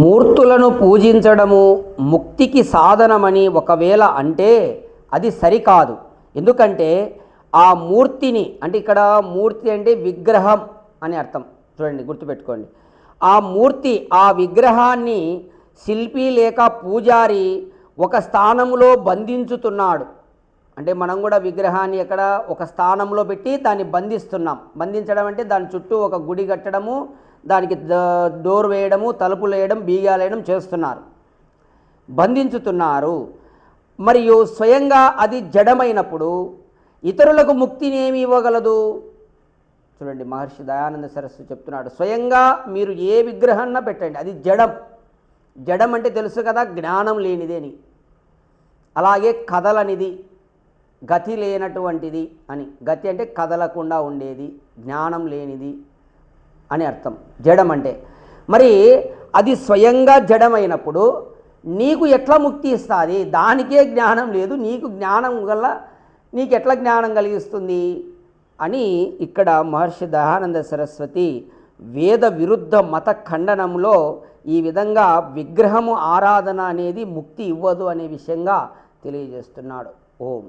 మూర్తులను పూజించడము ముక్తికి సాధనమని ఒకవేళ అంటే అది సరికాదు. ఎందుకంటే ఆ మూర్తిని, అంటే ఇక్కడ మూర్తి అంటే విగ్రహం అని అర్థం, చూడండి గుర్తుపెట్టుకోండి. ఆ మూర్తి, ఆ విగ్రహాన్ని శిల్పి లేక పూజారి ఒక స్థానంలో బంధించుతున్నాడు. అంటే మనం కూడా విగ్రహాన్ని ఎక్కడ ఒక స్థానంలో పెట్టి దాన్ని బంధిస్తున్నాం. బంధించడం అంటే దాని చుట్టూ ఒక గుడి కట్టడము, దానికి డోర్ వేయడము, తలుపులు వేయడం, బీగాలు వేయడం చేస్తున్నారు, బంధించుతున్నారు. మరియు స్వయంగా అది జడమైనప్పుడు ఇతరులకు ముక్తిని ఏమి ఇవ్వగలదు? చూడండి, మహర్షి దయానంద సరస్వతి చెప్తున్నాడు, స్వయంగా మీరు ఏ విగ్రహాన్న పెట్టండి, అది జడం. జడం అంటే తెలుసు కదా, జ్ఞానం లేనిదేని. అలాగే కదలనిది, గతి లేనటువంటిది అని. గతి అంటే కదలకుండా ఉండేది, జ్ఞానం లేనిది అని అర్థం జడం అంటే. మరి అది స్వయంగా జడమైనప్పుడు నీకు ఎట్లా ముక్తి ఇస్తుంది? దానికే జ్ఞానం లేదు, నీకు జ్ఞానం వల్ల నీకు ఎట్లా జ్ఞానం కలిగిస్తుంది అని ఇక్కడ మహర్షి దయానంద సరస్వతి వేద విరుద్ధ మత ఖండనంలో ఈ విధంగా విగ్రహము ఆరాధన అనేది ముక్తి ఇవ్వదు అనే విషయంగా తెలియజేస్తున్నాడు. ఓం.